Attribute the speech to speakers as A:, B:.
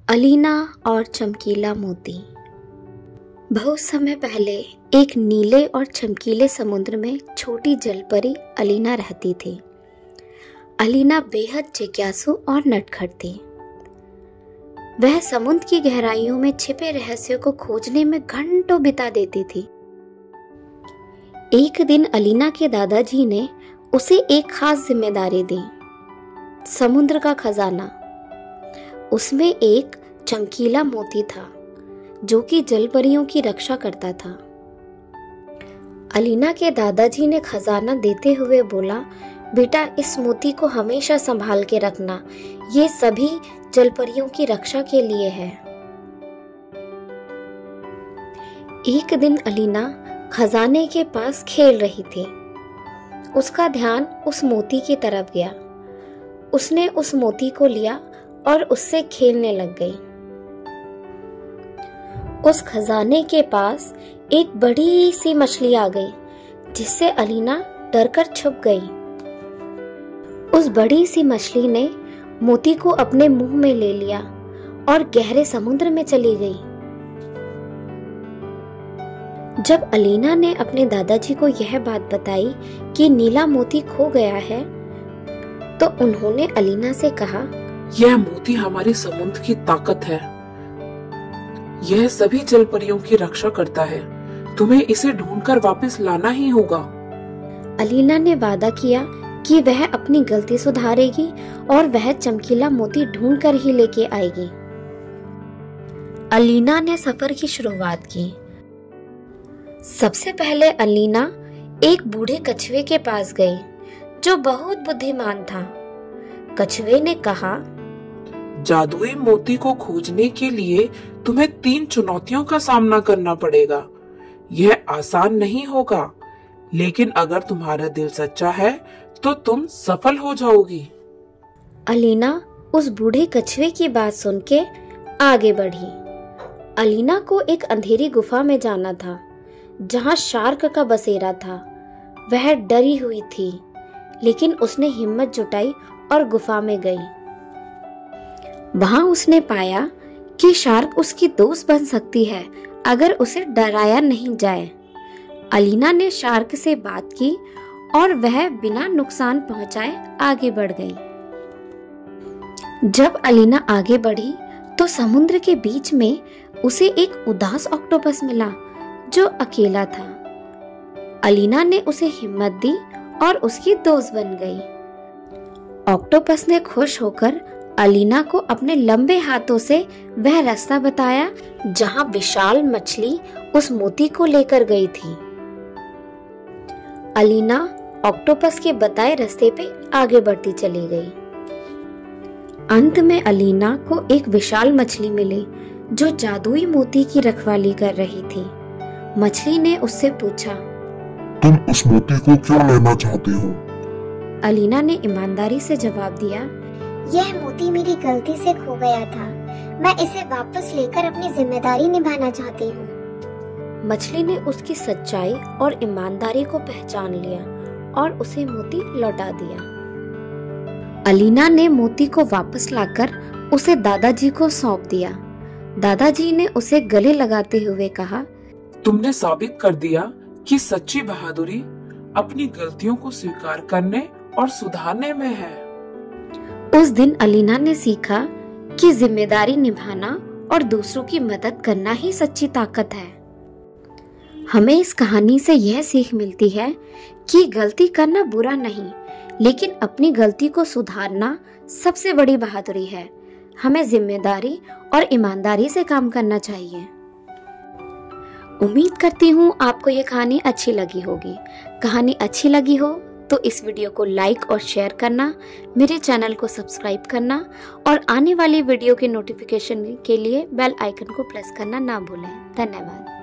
A: अलीना और चमकीला मोती। बहुत समय पहले एक नीले और चमकीले समुद्र में छोटी जलपरी अलीना रहती थी। अलीना बेहद जिज्ञासु और नटखट थी। वह समुद्र की गहराइयों में छिपे रहस्यों को खोजने में घंटों बिता देती थी। एक दिन अलीना के दादाजी ने उसे एक खास जिम्मेदारी दी, समुद्र का खजाना। उसमें एक चमकीला मोती था जो कि जलपरियों की रक्षा करता था। अलीना के दादाजी ने खजाना देते हुए बोला, बेटा, इस मोती को हमेशा संभाल के रखना, ये सभी जलपरियों की रक्षा के लिए है। एक दिन अलीना खजाने के पास खेल रही थी। उसका ध्यान उस मोती की तरफ गया। उसने उस मोती को लिया और उससे खेलने लग गई। उस खजाने के पास एक बड़ी सी मछली आ गई, जिससे अलीना डरकर छुप गई। उस बड़ी सी मछली ने मोती को अपने मुंह में ले लिया और गहरे समुद्र में चली गई। जब अलीना ने अपने दादाजी को यह बात बताई कि नीला मोती खो गया है, तो उन्होंने अलीना से कहा,
B: यह मोती हमारे समुद्र की ताकत है। यह सभी जलपरियों की रक्षा करता है। तुम्हें इसे ढूंढकर वापस लाना ही होगा।
A: अलीना ने वादा किया कि वह अपनी गलती सुधारेगी और वह चमकीला मोती ढूंढकर ही लेके आएगी। अलीना ने सफर की शुरुआत की। सबसे पहले अलीना एक बूढ़े कछुए के पास गई, जो बहुत बुद्धिमान था। कछुए ने कहा,
B: जादुई मोती को खोजने के लिए तुम्हें 3 चुनौतियों का सामना करना पड़ेगा। यह आसान नहीं होगा, लेकिन अगर तुम्हारा दिल सच्चा है तो तुम सफल हो जाओगी।
A: अलीना उस बूढ़े कछुए की बात सुन के आगे बढ़ी। अलीना को एक अंधेरी गुफा में जाना था, जहाँ शार्क का बसेरा था। वह डरी हुई थी, लेकिन उसने हिम्मत जुटाई और गुफा में गई। वहां उसने पाया कि शार्क उसकी दोस्त बन सकती है अगर उसे डराया नहीं जाए। अलीना ने शार्क से बात की और वह बिना नुकसान पहुंचाए आगे बढ़ गई। जब अलीना आगे बढ़ी तो समुद्र के बीच में उसे एक उदास ऑक्टोपस मिला, जो अकेला था। अलीना ने उसे हिम्मत दी और उसकी दोस्त बन गई। ऑक्टोपस ने खुश होकर अलीना को अपने लंबे हाथों से वह रास्ता बताया जहां विशाल मछली उस मोती को लेकर गई थी। अलीना ऑक्टोपस के बताए रास्ते पे आगे बढ़ती चली गई। अंत में अलीना को एक विशाल मछली मिली, जो जादुई मोती की रखवाली कर रही थी। मछली ने उससे पूछा,
C: तुम उस मोती को क्यों लेना चाहती हो?
A: अलीना ने ईमानदारी से जवाब दिया,
D: यह मोती मेरी गलती से खो गया था। मैं इसे वापस लेकर अपनी जिम्मेदारी निभाना चाहती हूँ।
A: मछली ने उसकी सच्चाई और ईमानदारी को पहचान लिया और उसे मोती लौटा दिया। अलीना ने मोती को वापस लाकर उसे दादाजी को सौंप दिया। दादाजी ने उसे गले लगाते हुए कहा,
B: तुमने साबित कर दिया कि सच्ची बहादुरी अपनी गलतियों को स्वीकार करने और सुधारने में है।
A: उस दिन अलीना ने सीखा कि जिम्मेदारी निभाना और दूसरों की मदद करना ही सच्ची ताकत है। हमें इस कहानी से यह सीख मिलती है कि गलती करना बुरा नहीं, लेकिन अपनी गलती को सुधारना सबसे बड़ी बहादुरी है। हमें जिम्मेदारी और ईमानदारी से काम करना चाहिए। उम्मीद करती हूँ आपको ये कहानी अच्छी लगी होगी। कहानी अच्छी लगी हो तो इस वीडियो को लाइक और शेयर करना, मेरे चैनल को सब्सक्राइब करना और आने वाली वीडियो के नोटिफिकेशन के लिए बेल आइकन को प्रेस करना ना भूलें। धन्यवाद।